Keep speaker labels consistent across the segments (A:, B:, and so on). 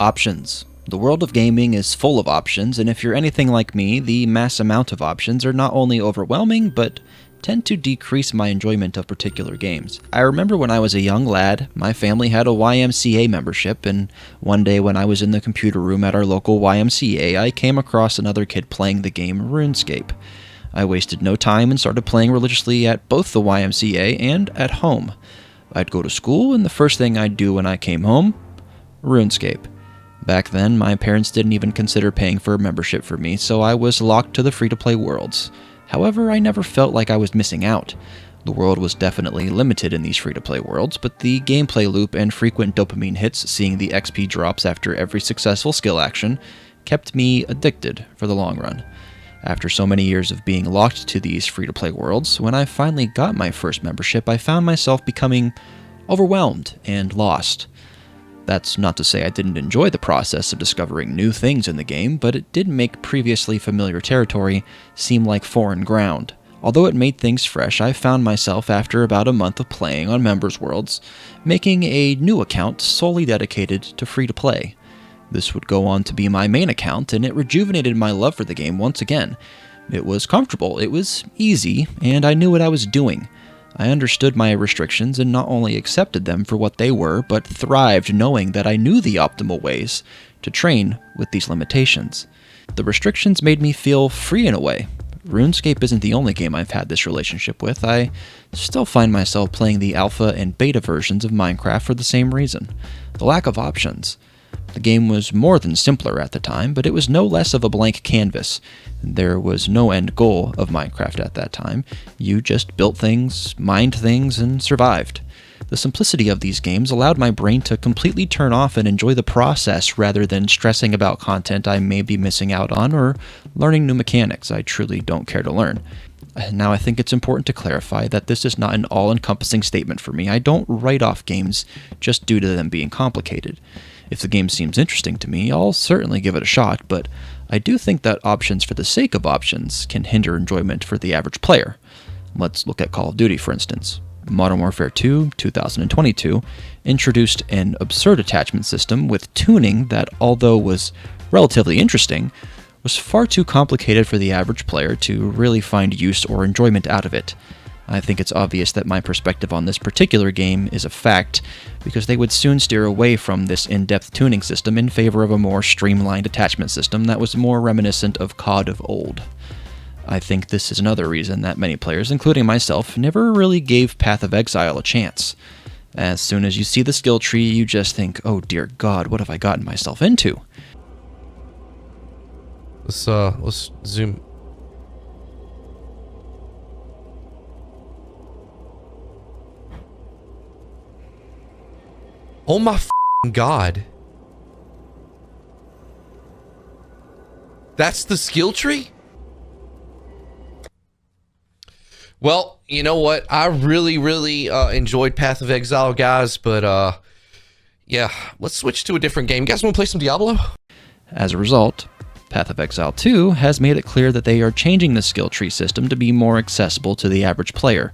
A: Options. The world of gaming is full of options, and if you're anything like me, the mass amount of options are not only overwhelming, but tend to decrease my enjoyment of particular games. I remember when I was a young lad, my family had a YMCA membership, and one day when I was in the computer room at our local YMCA, I came across another kid playing the game RuneScape. I wasted no time and started playing religiously at both the YMCA and at home. I'd go to school, and the first thing I'd do when I came home, RuneScape. Back then, my parents didn't even consider paying for a membership for me, so I was locked to the free-to-play worlds. However, I never felt like I was missing out. The world was definitely limited in these free-to-play worlds, but the gameplay loop and frequent dopamine hits, seeing the XP drops after every successful skill action, kept me addicted for the long run. After so many years of being locked to these free-to-play worlds, when I finally got my first membership, I found myself becoming overwhelmed and lost. That's not to say I didn't enjoy the process of discovering new things in the game, but it did make previously familiar territory seem like foreign ground. Although it made things fresh, I found myself, after about a month of playing on Members Worlds, making a new account solely dedicated to free-to-play. This would go on to be my main account, and it rejuvenated my love for the game once again. It was comfortable, it was easy, and I knew what I was doing. I understood my restrictions and not only accepted them for what they were, but thrived knowing that I knew the optimal ways to train with these limitations. The restrictions made me feel free in a way. RuneScape isn't the only game I've had this relationship with. I still find myself playing the alpha and beta versions of Minecraft for the same reason. The lack of options. The game was more than simpler at the time, but it was no less of a blank canvas. There was no end goal of Minecraft at that time. You just built things, mined things, and survived. The simplicity of these games allowed my brain to completely turn off and enjoy the process rather than stressing about content I may be missing out on or learning new mechanics I truly don't care to learn. Now, I think it's important to clarify that this is not an all-encompassing statement for me. I don't write off games just due to them being complicated. If the game seems interesting to me, I'll certainly give it a shot, but I do think that options for the sake of options can hinder enjoyment for the average player. Let's look at Call of Duty, for instance. Modern Warfare 2, 2022, introduced an absurd attachment system with tuning that, although was relatively interesting, was far too complicated for the average player to really find use or enjoyment out of it. I think it's obvious that my perspective on this particular game is a fact, because they would soon steer away from this in-depth tuning system in favor of a more streamlined attachment system that was more reminiscent of COD of old. I think this is another reason that many players, including myself, never really gave Path of Exile a chance. As soon as you see the skill tree, you just think, oh dear God, what have I gotten myself into?
B: Let's zoom. Oh my f***ing God. That's the skill tree? Well, you know what? I really enjoyed Path of Exile, guys, but yeah, let's switch to a different game. You guys want to play some Diablo?
A: As a result, Path of Exile 2 has made it clear that they are changing the skill tree system to be more accessible to the average player.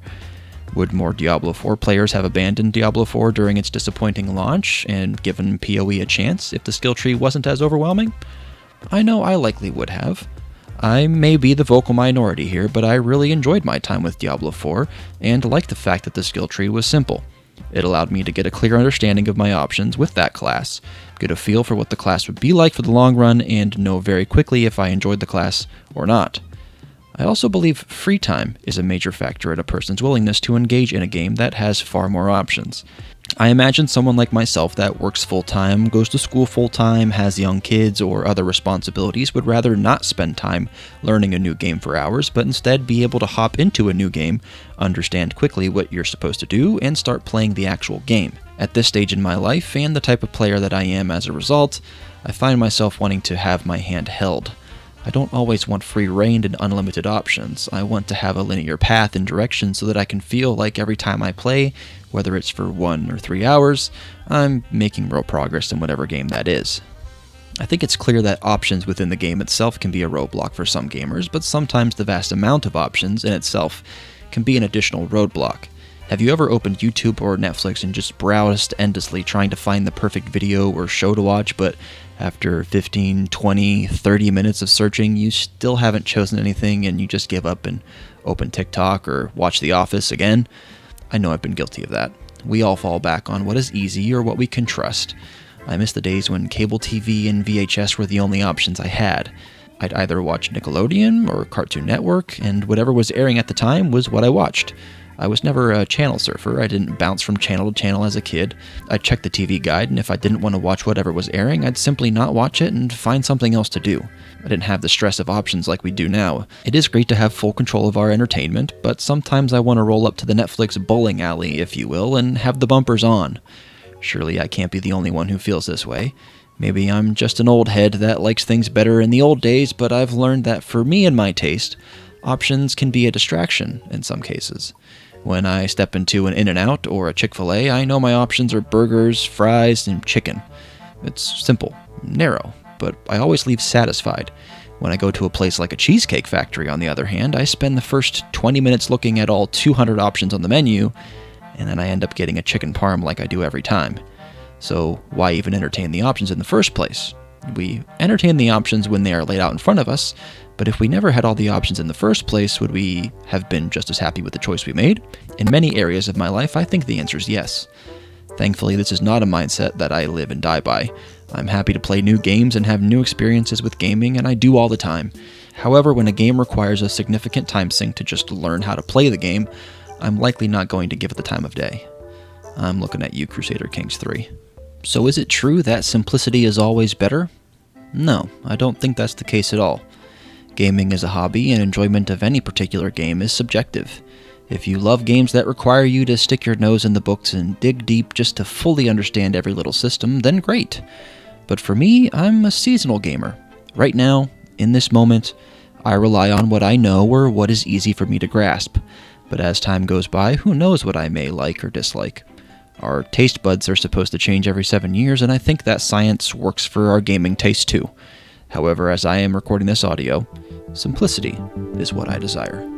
A: Would more Diablo 4 players have abandoned Diablo 4 during its disappointing launch and given PoE a chance if the skill tree wasn't as overwhelming? I know I likely would have. I may be the vocal minority here, but I really enjoyed my time with Diablo 4 and liked the fact that the skill tree was simple. It allowed me to get a clear understanding of my options with that class, get a feel for what the class would be like for the long run, and know very quickly if I enjoyed the class or not. I also believe free time is a major factor in a person's willingness to engage in a game that has far more options. I imagine someone like myself that works full-time, goes to school full-time, has young kids or other responsibilities would rather not spend time learning a new game for hours, but instead be able to hop into a new game, understand quickly what you're supposed to do, and start playing the actual game. At this stage in my life, and the type of player that I am as a result, I find myself wanting to have my hand held. I don't always want free reign and unlimited options. I want to have a linear path and direction so that I can feel like every time I play, whether it's for 1 or 3 hours, I'm making real progress in whatever game that is. I think it's clear that options within the game itself can be a roadblock for some gamers, but sometimes the vast amount of options in itself can be an additional roadblock. Have you ever opened YouTube or Netflix and just browsed endlessly trying to find the perfect video or show to watch, but after 15, 20, 30 minutes of searching, you still haven't chosen anything and you just give up and open TikTok or watch The Office again? I know I've been guilty of that. We all fall back on what is easy or what we can trust. I miss the days when cable TV and VHS were the only options I had. I'd either watch Nickelodeon or Cartoon Network, and whatever was airing at the time was what I watched. I was never a channel surfer. I didn't bounce from channel to channel as a kid. I'd check the TV guide, and if I didn't want to watch whatever was airing, I'd simply not watch it and find something else to do. I didn't have the stress of options like we do now. It is great to have full control of our entertainment, but sometimes I want to roll up to the Netflix bowling alley, if you will, and have the bumpers on. Surely I can't be the only one who feels this way. Maybe I'm just an old head that likes things better in the old days, but I've learned that for me and my taste, options can be a distraction in some cases. When I step into an In-N-Out or a Chick-fil-A, I know my options are burgers, fries, and chicken. It's simple, narrow, but I always leave satisfied. When I go to a place like a Cheesecake Factory, on the other hand, I spend the first 20 minutes looking at all 200 options on the menu, and then I end up getting a chicken parm like I do every time. So why even entertain the options in the first place? We entertain the options when they are laid out in front of us, but if we never had all the options in the first place, would we have been just as happy with the choice we made? In many areas of my life, I think the answer is yes. Thankfully, this is not a mindset that I live and die by. I'm happy to play new games and have new experiences with gaming, and I do all the time. However, when a game requires a significant time sink to just learn how to play the game, I'm likely not going to give it the time of day. I'm looking at you, Crusader Kings 3. So is it true that simplicity is always better? No, I don't think that's the case at all. Gaming is a hobby, and enjoyment of any particular game is subjective. If you love games that require you to stick your nose in the books and dig deep just to fully understand every little system, then great. But for me, I'm a seasonal gamer. Right now, in this moment, I rely on what I know or what is easy for me to grasp. But as time goes by, who knows what I may like or dislike. Our taste buds are supposed to change every 7 years, and I think that science works for our gaming taste too. However, as I am recording this audio, simplicity is what I desire.